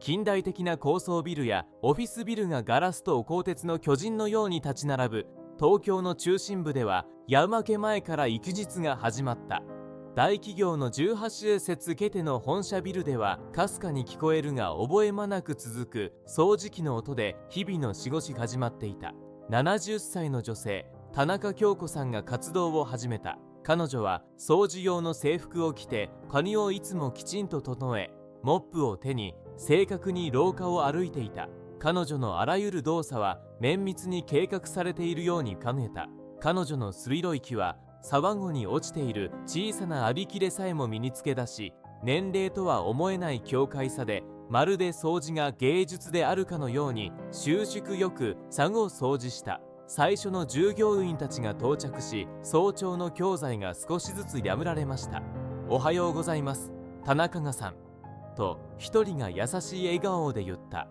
近代的な高層ビルやオフィスビルがガラスと鋼鉄の巨人のように立ち並ぶ東京の中心部では、夜明け前から育日が始まった。大企業の18周節ケテの本社ビルでは、かすかに聞こえるが覚え間なく続く掃除機の音で日々の仕事が始まっていた。70歳の女性、田中京子さんが活動を始めた。彼女は掃除用の制服を着て、髪をいつもきちんと整え、モップを手に正確に廊下を歩いていた。彼女のあらゆる動作は綿密に計画されているように感じた。彼女の鋭い気は沢子に落ちている小さなあびきれさえも身につけ出し、年齢とは思えない軽快さで、まるで掃除が芸術であるかのように収縮よく作を掃除した。最初の従業員たちが到着し、早朝の教材が少しずつ破られました。おはようございます、田中賀さん。と一人が優しい笑顔で言った。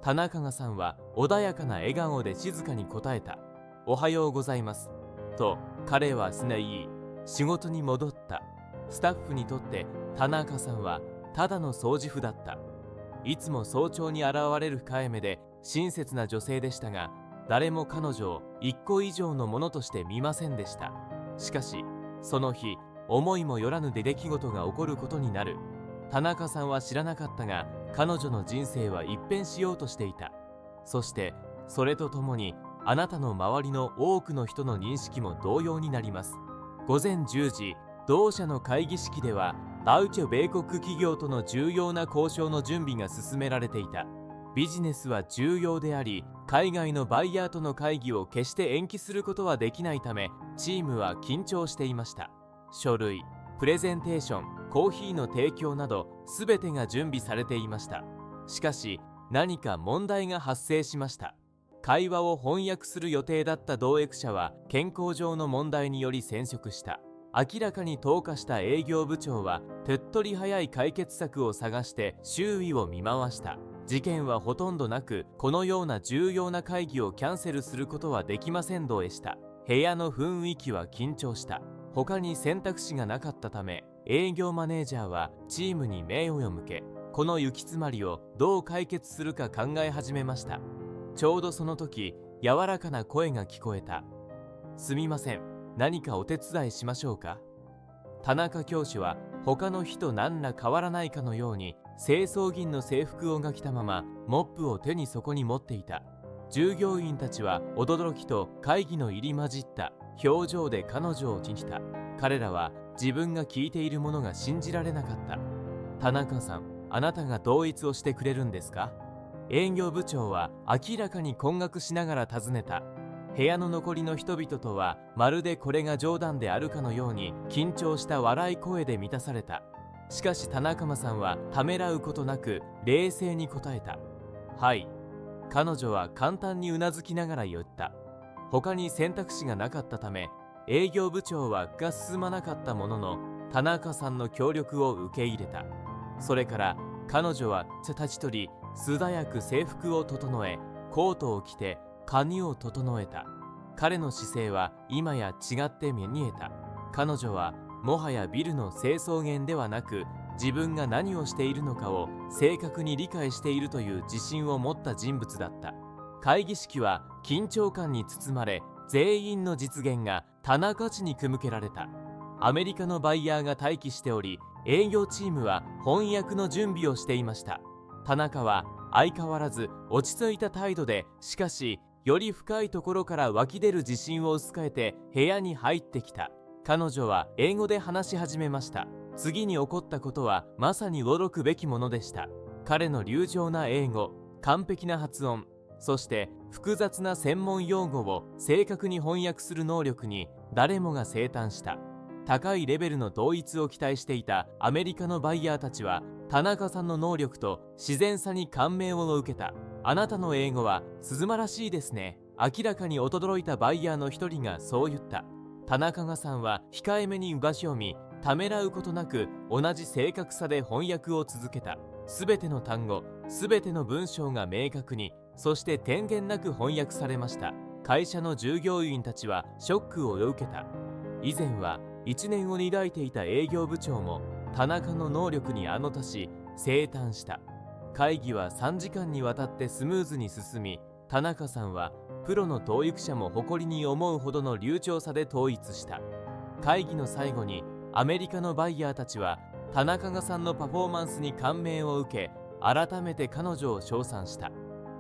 田中賀さんは穏やかな笑顔で静かに答えた。おはようございます。と彼はすね言い、仕事に戻った。スタッフにとって田中さんはただの掃除婦だった。いつも早朝に現れる控えめで親切な女性でしたが、誰も彼女を一個以上のものとして見ませんでした。しかしその日、思いもよらぬ出来事が起こることになる。田中さんは知らなかったが、彼女の人生は一変しようとしていた。そしてそれとともに、あなたの周りの多くの人の認識も同様になります。午前10時、同社の会議式では、ダウチョ米国企業との重要な交渉の準備が進められていた。ビジネスは重要であり、海外のバイヤーとの会議を決して延期することはできないため、チームは緊張していました。書類、プレゼンテーション、コーヒーの提供など全てが準備されていました。しかし何か問題が発生しました。会話を翻訳する予定だった同役者は健康上の問題により染色した。明らかに投下した営業部長は手っ取り早い解決策を探して周囲を見回した。事件はほとんどなく、このような重要な会議をキャンセルすることはできませんでした。部屋の雰囲気は緊張した。他に選択肢がなかったため、営業マネージャーはチームに目を向け、この行き詰まりをどう解決するか考え始めました。ちょうどその時、柔らかな声が聞こえた。すみません、何かお手伝いしましょうか。田中教師は他の日と何ら変わらないかのように、清掃員の制服を着たままモップを手にそこに持っていた。従業員たちは驚きと会議の入り混じった表情で彼女を見た。彼らは自分が聞いているものが信じられなかった。田中さん、あなたが同一をしてくれるんですか。営業部長は明らかに困惑しながら尋ねた。部屋の残りの人々とはまるでこれが冗談であるかのように緊張した笑い声で満たされた。しかし田中さんはためらうことなく冷静に答えた。はい。彼女は簡単にうなずきながら言った。他に選択肢がなかったため、営業部長は進まなかったものの、田中さんの協力を受け入れた。それから彼女は立ち取り、素早く制服を整え、コートを着て髪を整えた。彼の姿勢は今や違って見えた。彼女はもはやビルの清掃員ではなく、自分が何をしているのかを正確に理解しているという自信を持った人物だった。会議式は緊張感に包まれ、全員の実現が田中地に組みけられた。アメリカのバイヤーが待機しており、営業チームは翻訳の準備をしていました。田中は相変わらず落ち着いた態度で、しかしより深いところから湧き出る自信を薄かえて部屋に入ってきた。彼女は英語で話し始めました。次に起こったことはまさに驚くべきものでした。彼の流暢な英語、完璧な発音、そして複雑な専門用語を正確に翻訳する能力に誰もが静嘆した。高いレベルの同一を期待していたアメリカのバイヤーたちは、田中さんの能力と自然さに感銘を受けた。あなたの英語は鈴間らしいですね。明らかに驚いたバイヤーの一人がそう言った。田中さんは控えめに場所を見、ためらうことなく同じ正確さで翻訳を続けた。すべての単語、すべての文章が明確に、そして点検なく翻訳されました。会社の従業員たちはショックを受けた。以前は一年を抱いていた営業部長も田中の能力にあのたし静嘆した。会議は3時間にわたってスムーズに進み、田中さんはプロの統育者も誇りに思うほどの流暢さで統一した。会議の最後にアメリカのバイヤーたちは田中さんのパフォーマンスに感銘を受け、改めて彼女を称賛した。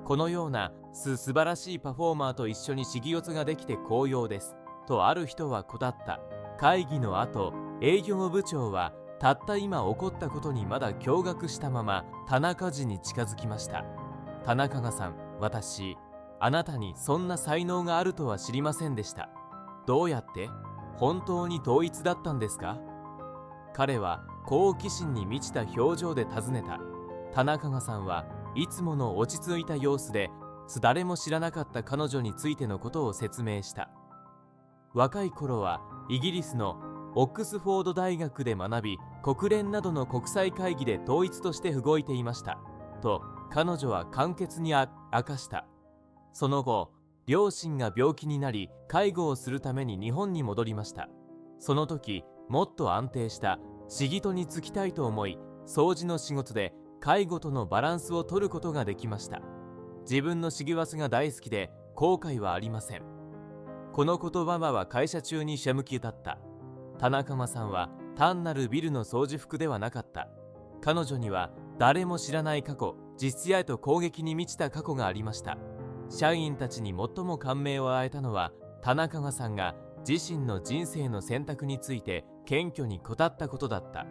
このような素晴らしいパフォーマーと一緒に仕事ができて光栄ですとある人は答った。会議の後、営業部長はたった今起こったことにまだ驚愕したまま田中氏に近づきました。田中さん、あなたにそんな才能があるとは知りませんでした。どうやって？本当に統一だったんですか？彼は好奇心に満ちた表情で尋ねた。田中さんはいつもの落ち着いた様子で、誰も知らなかった彼女についてのことを説明した。若い頃はイギリスのオックスフォード大学で学び、国連などの国際会議で統一として動いていましたと彼女は簡潔に明かした。その後、両親が病気になり介護をするために日本に戻りました。その時、もっと安定した仕事に就きたいと思い、掃除の仕事で介護とのバランスを取ることができました。自分の仕事が大好きで後悔はありません。この言葉は会社中にしゃむき立った。田中さんは単なるビルの掃除服ではなかった。彼女には誰も知らない過去、実やと攻撃に満ちた過去がありました。社員たちに最も感銘を与えたのは、田中さんが自身の人生の選択について謙虚に答ったことだった。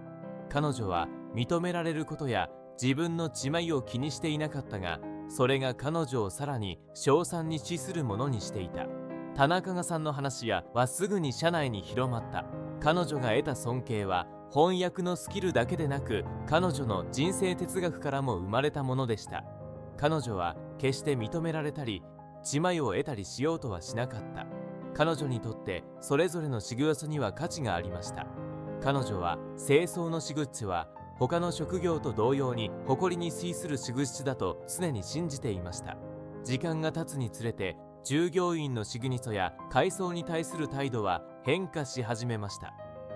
彼女は認められることや自分の地位を気にしていなかったが、それが彼女をさらに称賛に資するものにしていた。田中さんの話はすぐに社内に広まった。彼女が得た尊敬は翻訳のスキルだけでなく、彼女の人生哲学からも生まれたものでした。彼女は決して認められたり地位を得たりしようとはしなかった。彼女にとってそれぞれの仕事には価値がありました。彼女は清掃の仕事は他の職業と同様に誇りに資する仕事だと常に信じていました。時間が経つにつれて従業員の仕事や階層に対する態度は変化し始めました。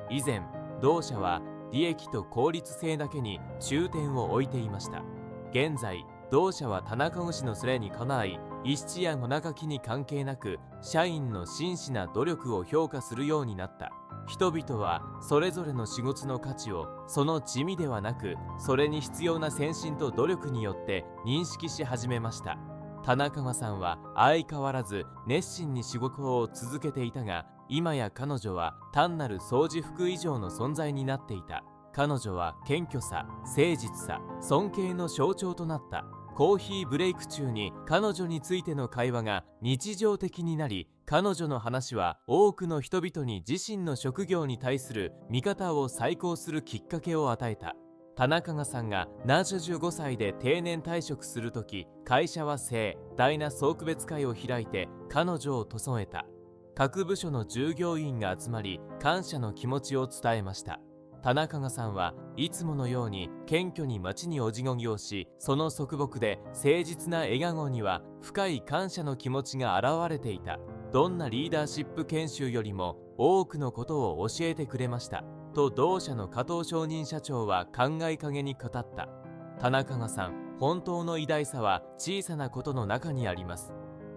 以前、同社は利益と効率性だけに重点を置いていました。現在、同社は田中氏のそれにかない一や物書きに関係なく社員の真摯な努力を評価するようになった。人々はそれぞれの仕事の価値をその地味ではなく、それに必要な先進と努力によって認識し始めました。田中さんは相変わらず熱心に仕事を続けていたが、今や彼女は単なる掃除服以上の存在になっていた。彼女は謙虚さ、誠実さ、尊敬の象徴となった。コーヒーブレイク中に彼女についての会話が日常的になり、彼女の話は多くの人々に自身の職業に対する見方を再考するきっかけを与えた。田中さんが75歳で定年退職するとき、会社は盛大な送別会を開いて彼女を弔えた。各部署の従業員が集まり、感謝の気持ちを伝えました。田中さんはいつものように謙虚に街にお辞儀をし、その束縛で誠実な笑顔には深い感謝の気持ちが現れていた。どんなリーダーシップ研修よりも多くのことを教えてくれましたと同社の加藤承認社長は考えかげに語った。田中さん、本当の偉大さは小さなことの中にあります。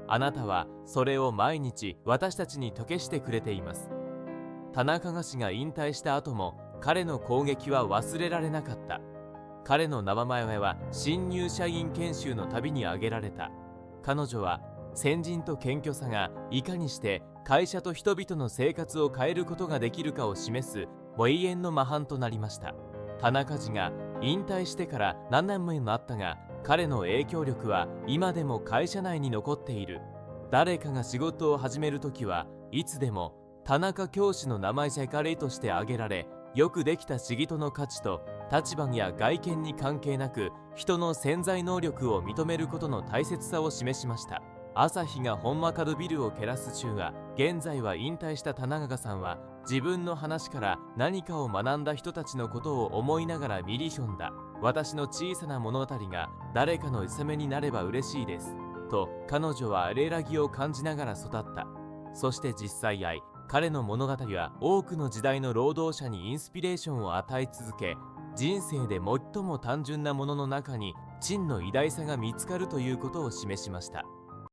あなたはそれを毎日私たちに説けしてくれています。田中氏が引退した後も彼の攻撃は忘れられなかった。彼の名前は新入社員研修のたびに挙げられた。彼女は先人と謙虚さがいかにして会社と人々の生活を変えることができるかを示す永遠の模範となりました。田中氏が引退してから何年もなったが、彼の影響力は今でも会社内に残っている。誰かが仕事を始めるときはいつでも田中教師の名前として挙げられ、よくできた仕事の価値と立場や外見に関係なく人の潜在能力を認めることの大切さを示しました。朝日が本間ビルを照らす中は、現在は引退した田中さんは自分の話から何かを学んだ人たちのことを思いながらミリションだ。私の小さな物語が誰かのいさめになれば嬉しいですと彼女は荒らぎを感じながら育った。そして実際彼の物語は多くの時代の労働者にインスピレーションを与え続け、人生で最も単純なものの中に陳の偉大さが見つかるということを示しました。